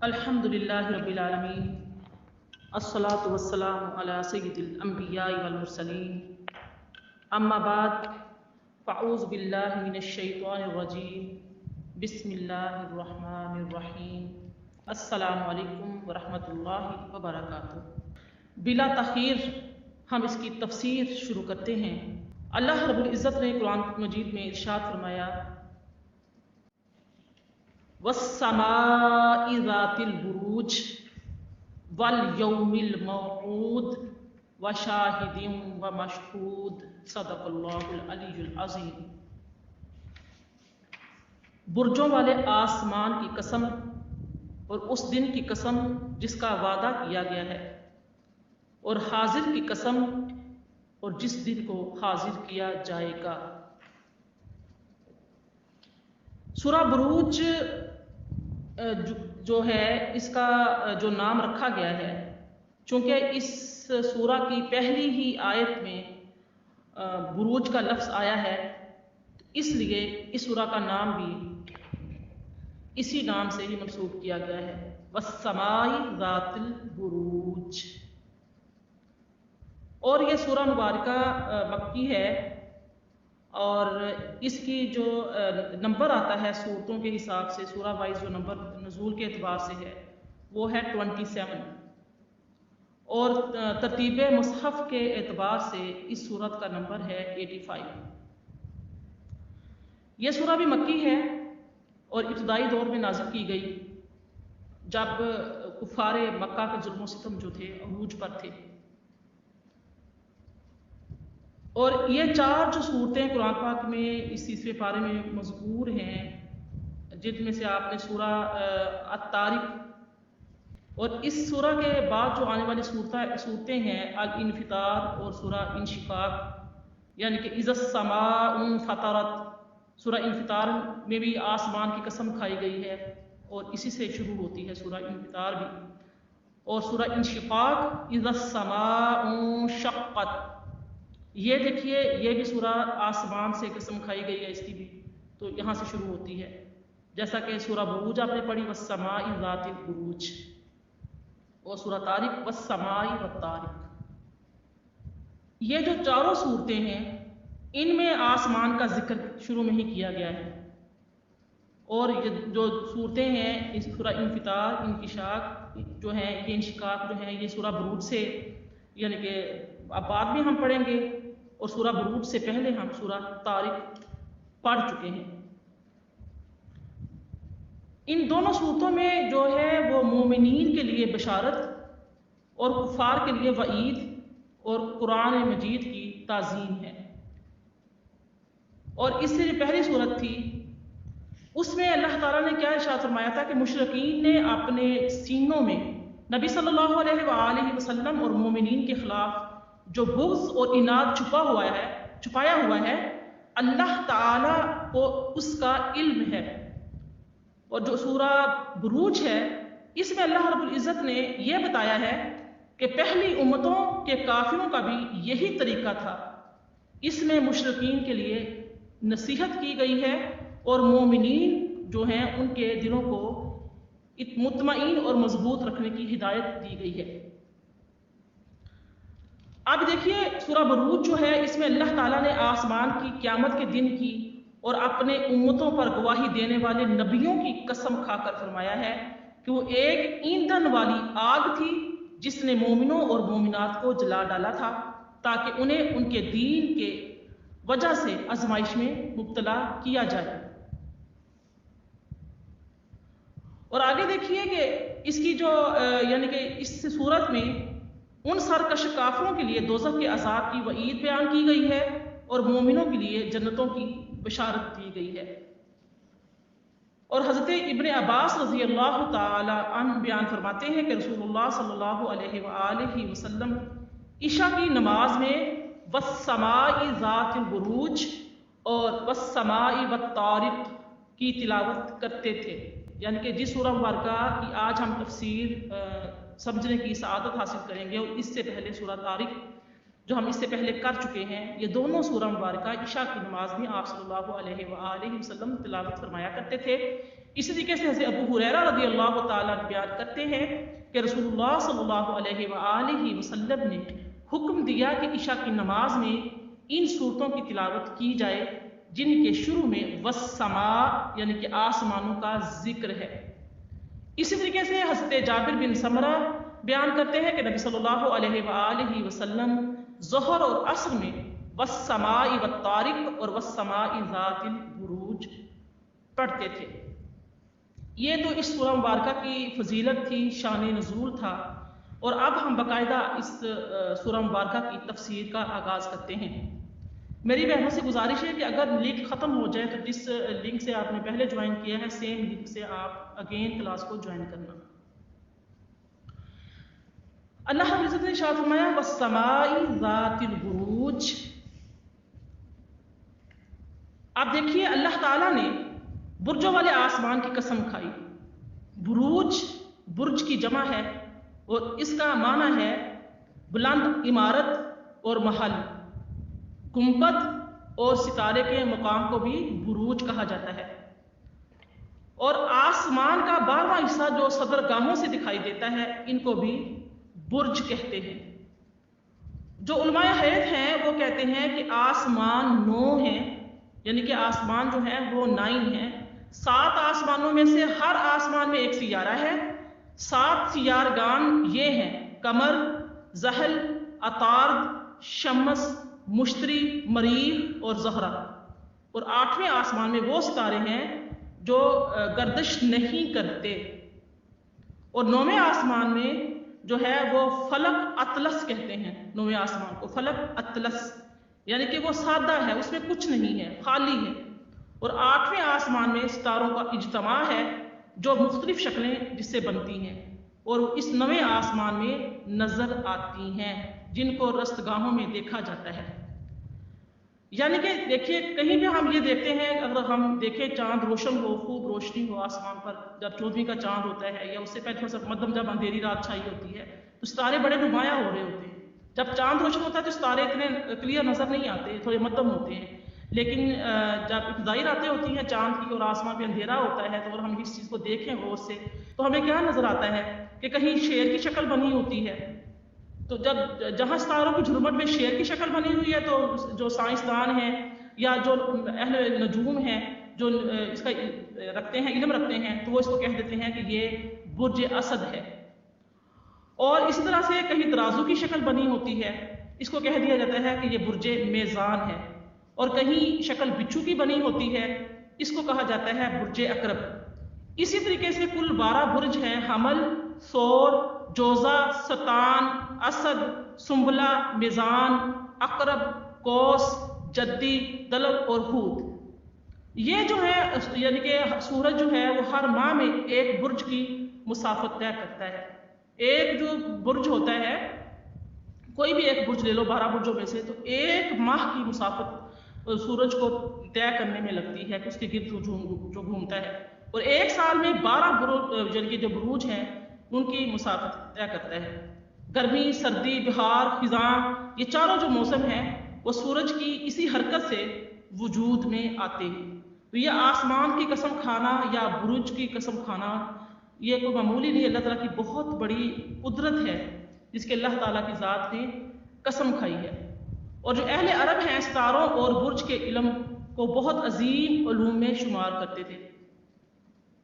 الحمدللہ رب العالمین الصلاة والسلام علی سید الانبیاء والمرسلین اما بعد فاعوذ باللہ من الشیطان الرجیم بسم اللہ الرحمن الرحیم السلام علیکم ورحمۃ اللہ وبرکاتہ۔ بلا تاخیر ہم اس کی تفسیر شروع کرتے ہیں۔ اللہ رب العزت نے قرآن مجید میں ارشاد فرمایا وَالسَّمَاءِ ذَاتِ الْبُرُوجِ وَالْيَوْمِ الْمَوْعُودِ وَشَاهِدٍ وَمَشْهُودٍ صدق اللہ العلی العظیم۔ برجوں والے آسمان کی قسم اور اس دن کی قسم جس کا وعدہ کیا گیا ہے، اور حاضر کی قسم اور جس دن کو حاضر کیا جائے گا۔ سورہ بروج جو ہے اس کا جو نام رکھا گیا ہے، چونکہ اس سورہ کی پہلی ہی آیت میں بروج کا لفظ آیا ہے، اس لیے اس سورہ کا نام بھی اسی نام سے ہی منسوب کیا گیا ہے، وَالسَّمَاءِ ذَاتِ الْبُرُوجِ۔ اور یہ سورہ مبارکہ مکی ہے، اور اس کی جو نمبر آتا ہے سورتوں کے حساب سے، سورہ وائز جو نمبر نزول کے اعتبار سے ہے وہ ہے 27، اور ترتیب مصحف کے اعتبار سے اس سورت کا نمبر ہے 85۔ یہ سورہ بھی مکی ہے اور ابتدائی دور میں نازل کی گئی جب کفار مکہ کے ظلم و ستم جو تھے عروج پر تھے۔ اور یہ چار جو صورتیں قرآن پاک میں اس تیسرے پارے میں مذکور ہیں، جن میں سے آپ نے سورہ الطارق، اور اس سورہ کے بعد جو آنے والی صورتیں ہیں الانفطار اور سورہ انشقاق، یعنی کہ اذا السماء انفطرت، سورہ انفطار میں بھی آسمان کی قسم کھائی گئی ہے اور اسی سے شروع ہوتی ہے سورہ انفطار بھی، اور سورہ انشقاق اذا السماء انشقت، یہ دیکھیے یہ بھی سورہ آسمان سے قسم کھائی گئی ہے، اس کی بھی تو یہاں سے شروع ہوتی ہے، جیسا کہ سورہ بروج آپ نے پڑھی وَالسَّمَاءِ ذَاتِ الْبُرُوجِ، اور سورہ طارق وَالسَّمَاءِ وَالطَّارِقِ۔ یہ جو چاروں صورتیں ہیں ان میں آسمان کا ذکر شروع میں ہی کیا گیا ہے، اور یہ جو صورتیں ہیں سورہ انفطار، انکشاف جو ہیں، یہ انشقاق جو ہیں، یہ سورہ بروج سے، یعنی کہ اب بعد میں ہم پڑھیں گے، اور سورہ بروج سے پہلے ہم سورہ طارق پڑھ چکے ہیں۔ ان دونوں صورتوں میں جو ہے وہ مومنین کے لیے بشارت اور کفار کے لیے وعید اور قرآن مجید کی تعظیم ہے۔ اور اس سے جو پہلی صورت تھی اس میں اللہ تعالیٰ نے کیا ارشاد فرمایا تھا کہ مشرکین نے اپنے سینوں میں نبی صلی اللہ علیہ وآلہ وسلم اور مومنین کے خلاف جو بغض اور عناد چھپایا ہوا ہے، اللہ تعالیٰ کو اس کا علم ہے۔ اور جو سورہ بروج ہے اس میں اللہ رب العزت نے یہ بتایا ہے کہ پہلی امتوں کے کافروں کا بھی یہی طریقہ تھا، اس میں مشرکین کے لیے نصیحت کی گئی ہے اور مومنین جو ہیں ان کے دلوں کو مطمئن اور مضبوط رکھنے کی ہدایت دی گئی ہے۔ اب دیکھیے سورہ بروج جو ہے اس میں اللہ تعالیٰ نے آسمان کی، قیامت کے دن کی اور اپنے امتوں پر گواہی دینے والے نبیوں کی قسم کھا کر فرمایا ہے کہ وہ ایک ایندھن والی آگ تھی جس نے مومنوں اور مومنات کو جلا ڈالا تھا تاکہ انہیں ان کے دین کے وجہ سے آزمائش میں مبتلا کیا جائے۔ اور آگے دیکھیے کہ اس کی جو یعنی کہ اس صورت میں ان سرکش کافروں کے لیے دوزخ کے عذاب کی وعید بیان کی گئی ہے اور مومنوں کے لیے جنتوں کی بشارت دی گئی ہے۔ اور حضرت ابن عباس رضی اللہ تعالی عنہ بیان فرماتے ہیں کہ رسول اللہ صلی اللہ علیہ وآلہ وسلم عشاء کی نماز میں وَالسَّمَاءِ ذَاتِ الْبُرُوجِ اور وَالسَّمَاءِ وَالطَّارِقِ کی تلاوت کرتے تھے، یعنی کہ جس سورہ مبارکہ کی آج ہم تفسیر سمجھنے کی سعادت حاصل کریں گے، اور اس سے پہلے سورہ طارق جو ہم اس سے پہلے کر چکے ہیں، یہ دونوں سورہ مبارکہ عشاء کی نماز میں آپ صلی اللہ علیہ وآلہ وسلم تلاوت فرمایا کرتے تھے۔ اسی طریقے سے حضرت ابو ہریرہ رضی اللہ تعالیٰ بیان کرتے ہیں کہ رسول اللہ صلی اللہ علیہ وآلہ وسلم نے حکم دیا کہ عشاء کی نماز میں ان صورتوں کی تلاوت کی جائے جن کے شروع میں والسماء یعنی کہ آسمانوں کا ذکر ہے۔ اسی طریقے سے حضرت جابر بن سمرہ بیان کرتے ہیں کہ نبی صلی اللہ علیہ وآلہ وسلم ظہر اور عصر میں والسماء والطارق اور والسماء ذات البروج پڑھتے تھے۔ یہ تو اس سورہ مبارکہ کی فضیلت تھی، شان نزول تھا، اور اب ہم باقاعدہ اس سورہ مبارکہ کی تفسیر کا آغاز کرتے ہیں۔ میری بہنوں سے گزارش ہے کہ اگر لنک ختم ہو جائے تو جس لنک سے آپ نے پہلے جوائن کیا ہے سیم لنک سے آپ اگین کلاس کو جوائن کرنا۔ اللہ رب العزت نے ارشاد فرمایا والسماء ذات البروج۔ آپ دیکھیے اللہ تعالیٰ نے برجوں والے آسمان کی قسم کھائی۔ بروج برج کی جمع ہے اور اس کا معنی ہے بلند عمارت اور محل۔ گنبد اور ستارے کے مقام کو بھی بروج کہا جاتا ہے، اور آسمان کا 12واں حصہ جو صدرگاہوں سے دکھائی دیتا ہے ان کو بھی برج کہتے ہیں۔ جو علماء حیات ہیں وہ کہتے ہیں کہ آسمان 9 ہیں، یعنی کہ آسمان جو ہے وہ 9 ہیں۔ 7 آسمانوں میں سے ہر آسمان میں ایک سیارہ ہے۔ 7 سیارگان یہ ہیں قمر، زحل، عطارد، شمس، مشتری، مریخ اور زہرہ، اور 8ویں آسمان میں وہ ستارے ہیں جو گردش نہیں کرتے، اور 9ویں آسمان میں جو ہے وہ فلک اطلس کہتے ہیں۔ 9ویں آسمان کو فلک اطلس یعنی کہ وہ سادہ ہے، اس میں کچھ نہیں ہے، خالی ہے، اور 8ویں آسمان میں ستاروں کا اجتماع ہے جو مختلف شکلیں جس سے بنتی ہیں اور اس 9ویں آسمان میں نظر آتی ہیں جن کو رستگاہوں میں دیکھا جاتا ہے۔ یعنی کہ دیکھیے کہیں بھی ہم یہ دیکھتے ہیں، اگر ہم دیکھیں چاند روشن ہو، خوب روشنی ہو آسمان پر، جب 14ویں کا چاند ہوتا ہے یا اس سے پہلے تھوڑا سا مدھم جب اندھیری رات چھائی ہوتی ہے تو ستارے بڑے نمایاں ہو رہے ہوتے ہیں۔ جب چاند روشن ہوتا ہے تو ستارے اتنے کلیئر نظر نہیں آتے، تھوڑے مدھم ہوتے ہیں، لیکن جب ابتدائی راتیں ہوتی ہیں چاند کی اور آسمان پہ اندھیرا ہوتا ہے تو اگر ہم اس چیز کو دیکھیں غور سے تو ہمیں کیا نظر آتا ہے کہ کہیں شیر کی شکل بنی ہوتی ہے۔ تو جب جہاں ستاروں کی جھرمٹ میں شیر کی شکل بنی ہوئی ہے تو جو سائنسدان ہیں یا جو اہل نجوم ہیں جو اس کا رکھتے ہیں، علم رکھتے ہیں، تو وہ اس کو کہہ دیتے ہیں کہ یہ برج اسد ہے۔ اور اسی طرح سے کہیں ترازو کی شکل بنی ہوتی ہے، اس کو کہہ دیا جاتا ہے کہ یہ برج میزان ہے، اور کہیں شکل بچھو کی بنی ہوتی ہے، اس کو کہا جاتا ہے برج عقرب۔ اسی طریقے سے کل 12 برج ہیں: حمل، ثور، جوزہ، سرطان، اسد، سنبلہ، میزان، عقرب، قوس، جدی، دلو اور حوت۔ یہ جو ہے یعنی کہ سورج جو ہے وہ ہر ماہ میں ایک برج کی مسافت طے کرتا ہے۔ ایک جو برج ہوتا ہے، کوئی بھی ایک برج لے لو 12 برجوں میں سے، تو ایک ماہ کی مسافت سورج کو طے کرنے میں لگتی ہے کہ اس کے گرد جو گھومتا ہے، اور ایک سال میں 12 برج یعنی کہ جو بروج ہیں ان کی مسافت طے کرتا ہے۔ گرمی، سردی، بہار، خزاں، یہ چاروں جو موسم ہیں وہ سورج کی اسی حرکت سے وجود میں آتے ہیں۔ تو یہ آسمان کی قسم کھانا یا برج کی قسم کھانا یہ کوئی معمولی نہیں، اللہ تعالیٰ کی بہت بڑی قدرت ہے جس کے اللہ تعالیٰ کی ذات نے قسم کھائی ہے۔ اور جو اہل عرب ہیں ستاروں اور برج کے علم کو بہت عظیم علوم میں شمار کرتے تھے۔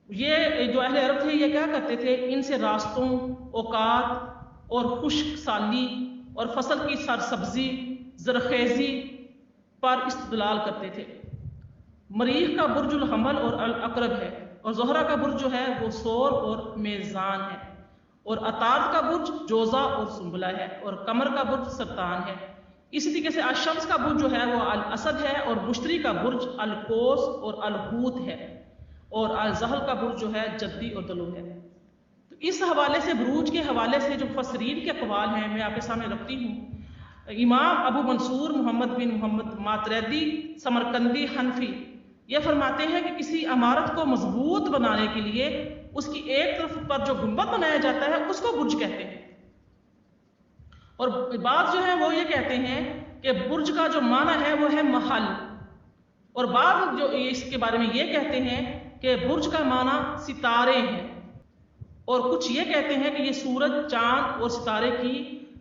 یہ جو اہل عرب تھے یہ کیا کرتے تھے، ان سے راستوں، اوقات اور خشک سالی اور فصل کی سرسبزی، زرخیزی پر استدلال کرتے تھے۔ مریخ کا برج الحمل اور العقرب ہے، اور زہرہ کا برج جو ہے وہ ثور اور میزان ہے، اور عطارد کا برج جوزہ اور سنبلہ ہے، اور قمر کا برج سرطان ہے۔ اسی طریقے سے الشمس کا برج جو ہے وہ الاسد ہے، اور مشتری کا برج القوس اور الحوت ہے، اور الزحل کا برج جو ہے جدی اور دلو ہے۔ تو اس حوالے سے بروج کے حوالے سے جو مفسرین کے اقوال ہیں میں آپ کے سامنے رکھتی ہوں۔ امام ابو منصور محمد بن محمد ماتریدی سمرقندی حنفی یہ فرماتے ہیں کہ کسی عمارت کو مضبوط بنانے کے لیے اس کی ایک طرف پر جو گنبد بنایا جاتا ہے اس کو برج کہتے ہیں، اور بعض جو ہے وہ یہ کہتے ہیں کہ برج کا جو معنی ہے وہ ہے محل، اور بعض جو اس کے بارے میں یہ کہتے ہیں کہ برج کا معنی ستارے ہیں، اور کچھ یہ کہتے ہیں کہ یہ سورج، چاند اور ستارے کی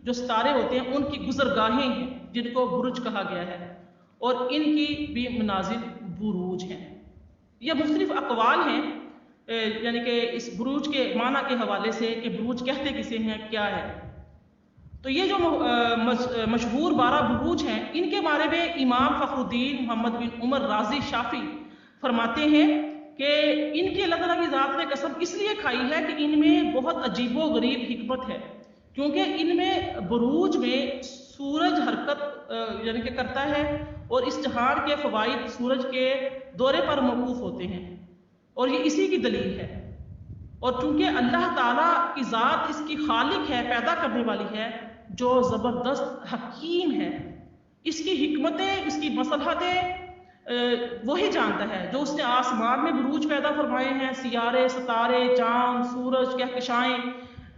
جو ستارے ہوتے ہیں ان کی گزرگاہیں ہیں جن کو برج کہا گیا ہے، اور ان کی بھی منازل بروج ہیں۔ یہ مختلف اقوال ہیں یعنی کہ اس بروج کے معنی کے حوالے سے کہ بروج کہتے کسے ہیں، کیا ہے۔ تو یہ جو مشہور 12 بروج ہیں، ان کے بارے میں امام فخر الدین محمد بن عمر رازی شافعی فرماتے ہیں کہ ان کی اللہ تعالیٰ کی ذات نے قسم اس لیے کھائی ہے کہ ان میں بہت عجیب و غریب حکمت ہے، کیونکہ ان میں بروج میں سورج حرکت یعنی کہ کرتا ہے، اور اس جہان کے فوائد سورج کے دورے پر موقوف ہوتے ہیں، اور یہ اسی کی دلیل ہے۔ اور چونکہ اللہ تعالیٰ کی ذات اس کی خالق ہے، پیدا کرنے والی ہے، جو زبردست حکیم ہے، اس کی حکمتیں، اس کی مصلحتیں وہی جانتا ہے، جو اس نے آسمان میں بروج پیدا فرمائے ہیں، سیارے، ستارے، چاند، سورج، کہکشائیں،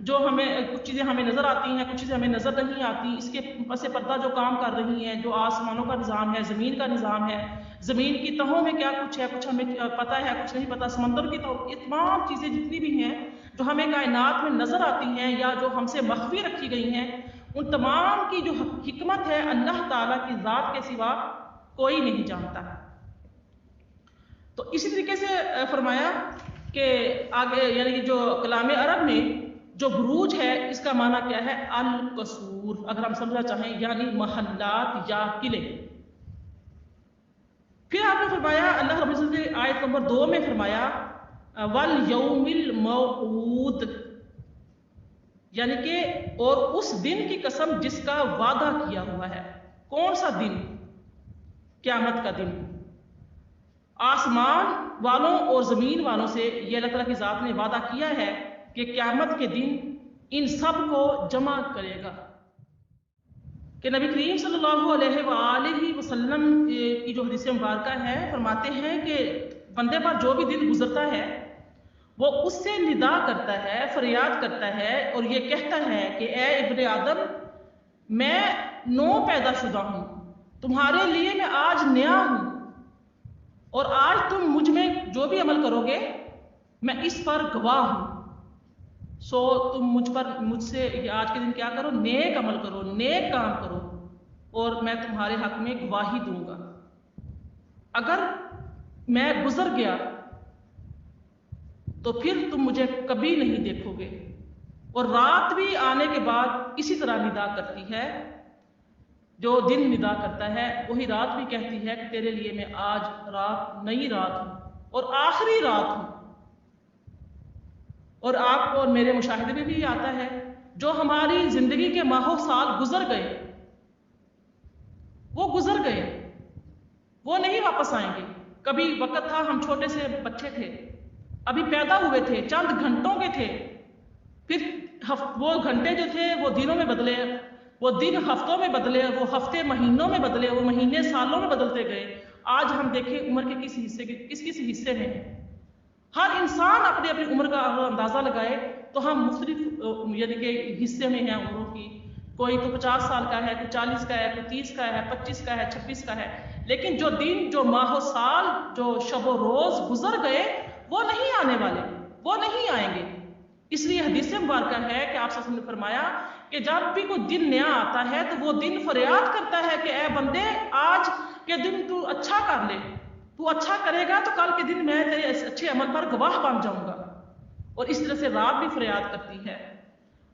جو ہمیں کچھ چیزیں ہمیں نظر آتی ہیں، کچھ چیزیں ہمیں نظر نہیں آتی، اس کے پس پردہ جو کام کر رہی ہیں، جو آسمانوں کا نظام ہے، زمین کا نظام ہے، زمین کی تہوں میں کیا کچھ ہے، کچھ ہمیں پتہ ہے، کچھ نہیں پتہ، سمندر کی تہوں، یہ تمام چیزیں جتنی بھی ہیں جو ہمیں کائنات میں نظر آتی ہیں یا جو ہم سے مخفی رکھی گئی ہیں، ان تمام کی جو حکمت ہے اللہ تعالیٰ کی ذات کے سوا کوئی نہیں جانتا۔ تو اسی طریقے سے فرمایا کہ آگے یعنی کہ جو کلام عرب میں جو بروج ہے اس کا معنی کیا ہے؟ القصور، اگر ہم سمجھنا چاہیں یعنی محلات یا قلعے۔ پھر آپ نے فرمایا اللہ رب العزت نے آیت نمبر 2 میں فرمایا وَالْيَوْمِ الْمَوْعُودِ، یعنی کہ اور اس دن کی قسم جس کا وعدہ کیا ہوا ہے۔ کون سا دن؟ قیامت کا دن۔ آسمان والوں اور زمین والوں سے یہ اللہ تعالیٰ کی ذات نے وعدہ کیا ہے کہ قیامت کے دن ان سب کو جمع کرے گا۔ کہ نبی کریم صلی اللہ علیہ وآلہ وسلم کی جو حدیث مبارکہ ہے فرماتے ہیں کہ بندے پر جو بھی دن گزرتا ہے وہ اس سے ندا کرتا ہے، فریاد کرتا ہے اور یہ کہتا ہے کہ اے ابن آدم، میں نو پیدا شدہ ہوں، تمہارے لیے میں آج نیا ہوں، اور آج تم مجھ میں جو بھی عمل کرو گے میں اس پر گواہ ہوں، سو تم مجھ سے آج کے دن کیا کرو؟ نیک عمل کرو، نیک کام کرو، اور میں تمہارے حق میں گواہی دوں گا۔ اگر میں گزر گیا تو پھر تم مجھے کبھی نہیں دیکھو گے، اور رات بھی آنے کے بعد اسی طرح ندا کرتی ہے، جو دن ندا کرتا ہے وہی رات بھی کہتی ہے کہ تیرے لیے میں آج رات نئی رات ہوں اور آخری رات ہوں۔ اور آپ کو اور میرے مشاہدے میں بھی آتا ہے جو ہماری زندگی کے ماہوں سال گزر گئے وہ گزر گئے، وہ نہیں واپس آئیں گے۔ کبھی وقت تھا ہم چھوٹے سے بچے تھے، ابھی پیدا ہوئے تھے، چند گھنٹوں کے تھے، پھر وہ گھنٹے جو تھے وہ دنوں میں بدلے، وہ دن ہفتوں میں بدلے، وہ ہفتے مہینوں میں بدلے، وہ مہینے سالوں میں بدلتے گئے۔ آج ہم دیکھیں عمر کے کس حصے میں ہیں۔ ہر انسان اپنی اپنی عمر کا اندازہ لگائے تو ہم مختلف یعنی کہ حصے میں ہیں عمروں کی، کوئی تو 50 سال کا ہے، کوئی 40 کا ہے، کوئی 30 کا ہے، 25 کا ہے، 26 کا ہے، لیکن جو دن، جو ماہ و سال، جو شب و روز گزر گئے وہ نہیں آنے والے، وہ نہیں آئیں گے۔ اس لیے حدیث مبارکہ ہے کہ آپ صلی اللہ علیہ وسلم نے فرمایا کہ جب بھی کوئی دن نیا آتا ہے تو وہ دن فریاد کرتا ہے کہ اے بندے، آج کے دن تو اچھا کر لے، تو اچھا کرے گا تو کل کے دن میں تیرے اچھے عمل پر گواہ بن جاؤں گا۔ اور اس طرح سے رات بھی فریاد کرتی ہے۔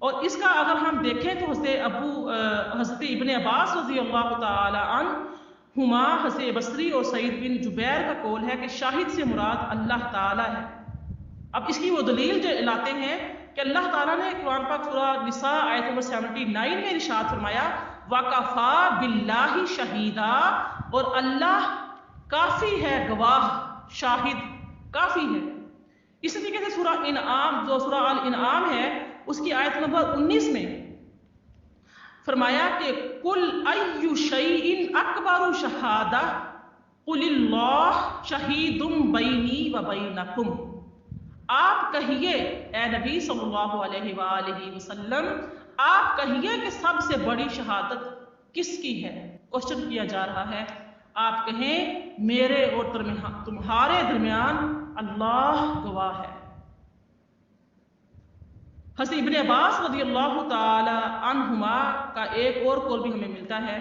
اور اس کا اگر ہم دیکھیں تو حضرت ابن عباس رضی اللہ تعالی عنہما، حسن بصری اور سعید بن جبیر کا قول ہے کہ شاہد سے مراد اللہ تعالی ہے۔ اب اس کی وہ دلیل جو لاتے ہیں کہ اللہ تعالیٰ نے قرآن پاک سورہ نساء آیت نمبر 79 میں ارشاد فرمایا وَكَفَى بِاللَّهِ شَهِيدًا، اور اللہ کافی ہے گواہ، شاہد کافی ہے۔ اس طریقے سے سورہ انعام، جو سورہ الانعام ہے، اس کی آیت نمبر 19 میں فرمایا کہ قُلْ أَيُّ شَيْءٍ أَكْبَرُ شَهَادَةً قُلِ اللَّهُ شَهِيدٌ بَيْنِي وَبَيْنَكُمْ۔ آپ کہیے اے نبی صلی اللہ علیہ وآلہ وسلم، آپ کہیے کہ سب سے بڑی شہادت کس کی ہے؟ کوشچن کیا جا رہا ہے۔ آپ کہیں میرے اور تمہارے درمیان اللہ گواہ ہے۔ حضرت ابن عباس رضی اللہ تعالی عنہما کا ایک اور قول بھی ہمیں ملتا ہے۔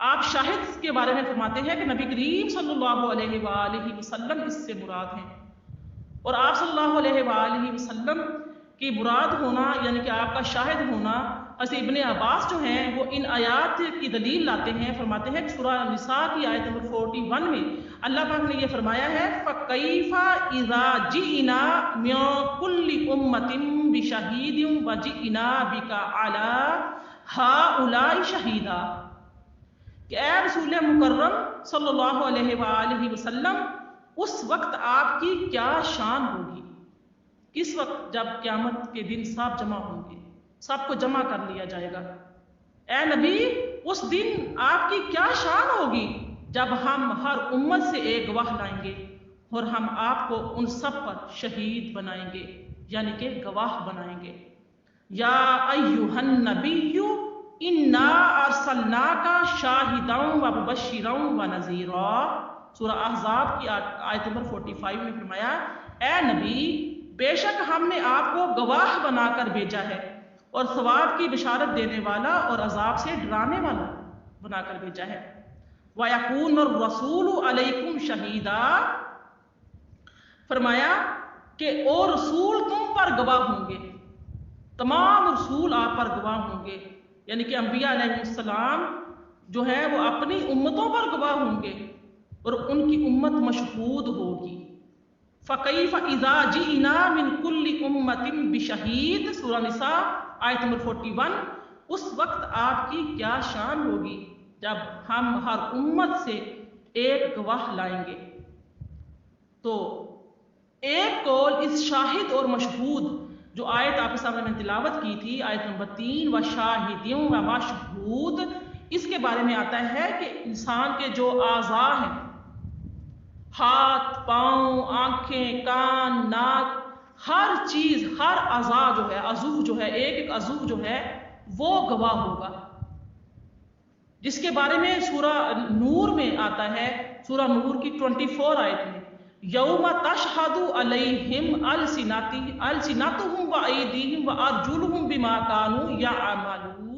آپ شاہد کے بارے میں فرماتے ہیں کہ نبی کریم صلی اللہ علیہ وآلہ وسلم اس سے مراد ہیں، اور آپ صلی اللہ علیہ وآلہ وسلم کی مراد ہونا یعنی کہ آپ کا شاہد ہونا، حضرت ابن عباس جو ہیں وہ ان آیات کی دلیل لاتے ہیں، فرماتے ہیں کہ سورہ نساء کی آیت نمبر 41 میں اللہ پاک نے یہ فرمایا ہے فَكَيْفَ إِذَا جِئْنَا مِن كُلِّ أُمَّةٍ بِشَهِيدٍ وَجِئْنَا بِكَ عَلَىٰ هَٰؤُلَاءِ شَهِيدًا، کہ اے رسول مکرم صلی اللہ علیہ وآلہ وسلم اس وقت آپ کی کیا شان ہوگی، کس وقت جب قیامت کے دن سب جمع ہوں گے، سب کو جمع کر لیا جائے گا۔ اے نبی اس دن آپ کی کیا شان ہوگی جب ہم ہر امت سے ایک گواہ لائیں گے اور ہم آپ کو ان سب پر شہید بنائیں گے یعنی کہ گواہ بنائیں گے۔ یا ایھا النبی انا ارسلناک شاہدا ومبشرا ونذیرا، سورہ احزاب کی آیت نمبر 45 میں فرمایا اے نبی بے شک ہم نے آپ کو گواہ بنا کر بھیجا ہے اور ثواب کی بشارت دینے والا اور عذاب سے ڈرانے والا بنا کر بھیجا ہے۔ وَيَكُونَ الرَّسُولُ عَلَيْكُمْ شَهِيدًا، فرمایا کہ اور رسول تم پر گواہ ہوں گے، تمام رسول آپ پر گواہ ہوں گے، یعنی کہ انبیاء علیہ السلام جو ہے وہ اپنی امتوں پر گواہ ہوں گے اور ان کی امت مشہود ہوگی۔ فَكَيْفَ إِذَا جِئْنَا مِن كُلِّ أُمَّةٍ بِشَهِيدٍ، سورہ نساء آیت نمبر 41، اس وقت آپ کی کیا شان ہوگی جب ہم ہر امت سے ایک گواہ لائیں گے۔ تو ایک قول اس شاہد اور مشہود جو آیت آپ کے سامنے میں تلاوت کی تھی، آیت نمبر 3 وَشَاهِدٍ وَمَشْهُودٍ، اس کے بارے میں آتا ہے کہ انسان کے جو اعضاء ہیں، ہاتھ، پاؤں، آنکھیں، کان، ناک، ہر چیز، ہر اعضاء جو ہے، عضو جو ہے، ایک ایک عضو جو ہے وہ گواہ ہوگا، جس کے بارے میں سورہ نور میں آتا ہے، سورہ نور کی 24 آیت میں یوم تشہد علیہم السنتہم وایدیہم وارجلہم بما کانوا یعملون،